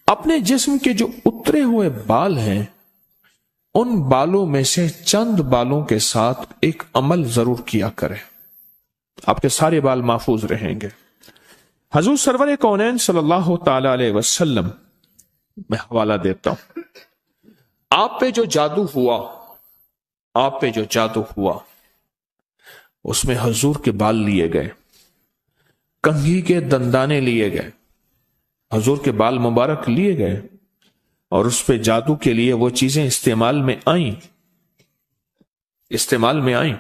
اپنے جسم کے جو اترے ہوئے بال ہیں ان بالوں میں سے چند بالوں کے ساتھ ایک عمل ضرور کیا کریں، آپ کے سارے بال محفوظ رہیں گے۔ حضور سرور کونین صلی اللہ تعالی علیہ وسلم، میں حوالہ دیتا ہوں، آپ پہ جو جادو ہوا اس میں حضور کے بال لیے گئے، کنگھی کے دندانے لیے گئے، حضور کے بال مبارک لیے گئے اور اس پہ جادو کے لیے وہ چیزیں استعمال میں آئیں۔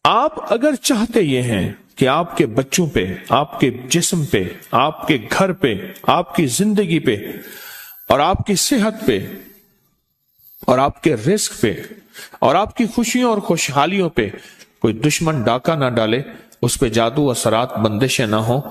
آپ اگر چاہتے یہ ہیں کہ آپ کے بچوں پہ، آپ کے جسم پہ، آپ کے گھر پہ، آپ کی زندگی پہ اور آپ کی صحت پہ اور آپ کے رزق پہ اور آپ کی خوشیوں اور خوشحالیوں پہ کوئی دشمن ڈاکہ نہ ڈالے، اس پہ جادو اثرات بندشیں نہ ہوں،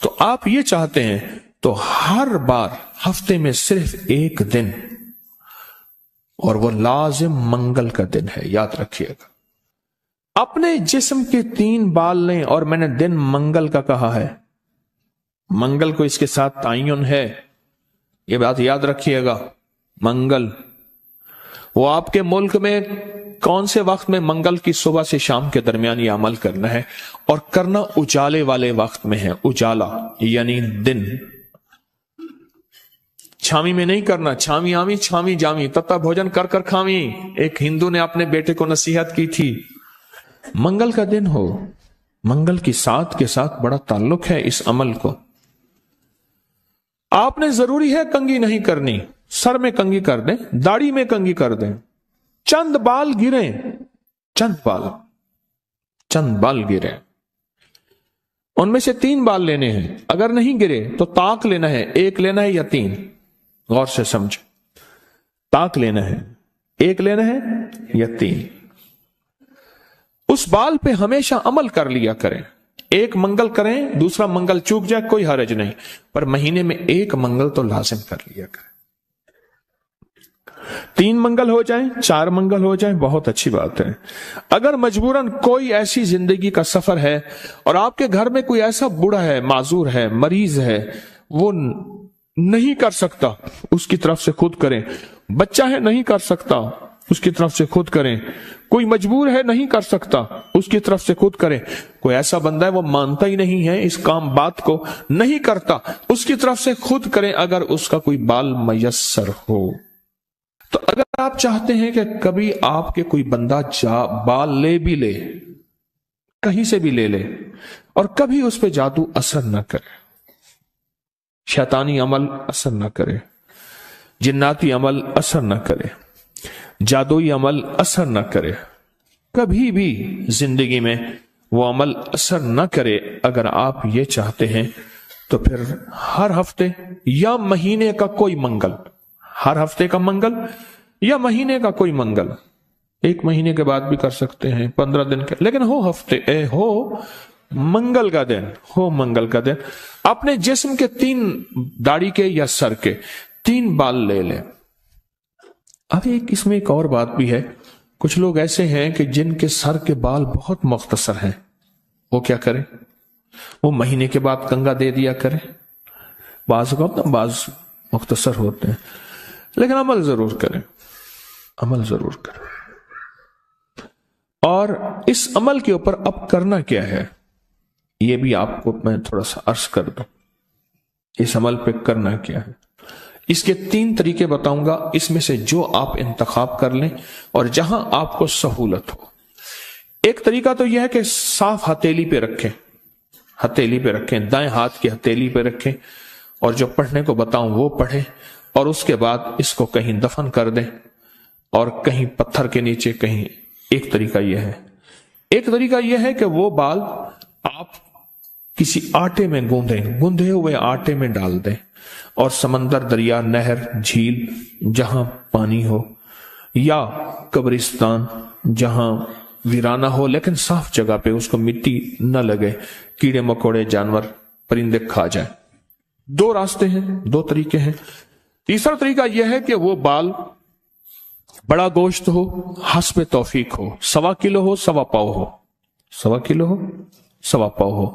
تو آپ یہ چاہتے ہیں تو ہر بار ہفتے میں صرف ایک دن، اور وہ لازم منگل کا دن ہے، یاد رکھیے گا، اپنے جسم کے 3 بال لیں، اور میں نے دن منگل کا کہا ہے، منگل کو اس کے ساتھ تعین ہے، یہ بات یاد رکھیے گا، منگل وہ آپ کے ملک میں کون سے وقت میں منگل کی صبح سے شام کے درمیان یہ عمل کرنا ہے، اور کرنا اجالے والے وقت میں ہے، اجالا یعنی دن، چھامی میں نہیں کرنا، چھامی آمی چھامی جامی تتا بھوجن کر کر کھامی، ایک ہندو نے اپنے بیٹے کو نصیحت کی تھی، منگل کا دن ہو، منگل کی ساتھ کے ساتھ بڑا تعلق ہے اس عمل کو۔ آپ نے ضروری ہے کنگھی نہیں کرنی، سر میں کنگھی کر دیں، داڑھی میں کنگھی کر دیں، چند بال گریں، چند بال گریں، ان میں سے 3 بال لینے ہیں، اگر نہیں گرے تو طاق لینا ہے، 1 لینا ہے یا 3، غور سے سمجھیں، طاق لینا ہے، 1 لینا ہے یا 3، اس بال پہ ہمیشہ عمل کر لیا کریں، 1 منگل کریں، دوسرا منگل چوک جائے کوئی حرج نہیں، پر مہینے میں 1 منگل تو لازم کر لیا کریں، 3 منگل ہو جائیں، 4 منگل ہو جائیں، بہت اچھی بات ہے۔ اگر مجبوراً کوئی ایسی زندگی کا سفر ہے اور آپ کے گھر میں کوئی ایسا بوڑھا ہے، معذور ہے، مریض ہے، وہ نہیں کر سکتا، اس کی طرف سے خود کریں، بچہ ہے نہیں کر سکتا، اس کی طرف سے خود کریں، کوئی مجبور ہے نہیں کر سکتا، اس کی طرف سے خود کریں، کوئی ایسا بندہ ہے وہ مانتا ہی نہیں ہے اس بات کو، نہیں کرتا، اس کی طرف سے خود کریں اگر اس کا کوئی بال میسر ہو۔ تو اگر آپ چاہتے ہیں کہ کبھی آپ کے کوئی بندہ بال لے بھی لے، کہیں سے بھی لے لے، اور کبھی اس پہ جادو اثر نہ کرے، شیطانی عمل اثر نہ کرے، جناتی عمل اثر نہ کرے، جادوئی عمل اثر نہ کرے، کبھی بھی زندگی میں وہ عمل اثر نہ کرے، اگر آپ یہ چاہتے ہیں تو پھر ہر ہفتے یا مہینے کا کوئی منگل، ہر ہفتے کا منگل یا مہینے کا کوئی منگل، 1 مہینے کے بعد بھی کر سکتے ہیں، 15 دن کے، لیکن ہو منگل کا دن، ہو منگل کا دن، اپنے جسم کے 3 داڑھی کے یا سر کے 3 بال لے لیں۔ اب اس میں ایک اور بات بھی ہے، کچھ لوگ ایسے ہیں کہ جن کے سر کے بال بہت مختصر ہیں، وہ کیا کریں؟ وہ مہینے کے بعد کنگا دے دیا کریں، بعض مختصر ہوتے ہیں، لیکن عمل ضرور کریں، عمل ضرور کریں۔ اور اس عمل کے اوپر اب کرنا کیا ہے، یہ بھی آپ کو میں تھوڑا سا عرض کر دوں، اس عمل پہ کرنا کیا ہے۔ اس کے 3 طریقے بتاؤں گا، اس میں سے جو آپ انتخاب کر لیں اور جہاں آپ کو سہولت ہو۔ ایک طریقہ تو یہ ہے کہ صاف ہتھیلی پہ رکھیں، ہتھیلی پہ رکھیں، دائیں ہاتھ کی ہتھیلی پہ رکھیں، اور جو پڑھنے کو بتاؤں وہ پڑھیں، اور اس کے بعد اس کو کہیں دفن کر دیں، اور کہیں پتھر کے نیچے کہیں۔ ایک طریقہ یہ ہے۔ ایک طریقہ یہ ہے کہ وہ بال آپ کسی آٹے میں گوندھے ہوئے آٹے میں ڈال دیں، اور سمندر، دریا، نہر، جھیل جہاں پانی ہو، یا قبرستان جہاں ویرانہ ہو لیکن صاف جگہ پہ، اس کو مٹی نہ لگے، کیڑے مکوڑے، جانور، پرندے کھا جائیں۔ 2 راستے ہیں، 2 طریقے ہیں۔ تیسرا طریقہ یہ ہے کہ وہ بال بڑا گوشت ہو، حسب توفیق ہو، 1.25 کلو ہو، 1.25 پاؤ ہو، 1.25 کلو ہو، 1.25 پاؤ ہو،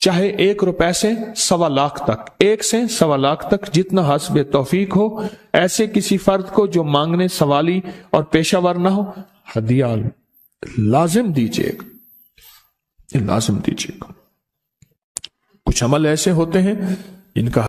چاہے 1 روپے سے 1.25 لاکھ تک، 1 سے 1.25 لاکھ تک، جتنا حسب توفیق ہو، ایسے کسی فرد کو جو مانگنے سوالی اور پیشہ ور نہ ہو، ہدیہ لازم دیجیے گا، لازم دیجیے گا۔ کچھ عمل ایسے ہوتے ہیں جن کا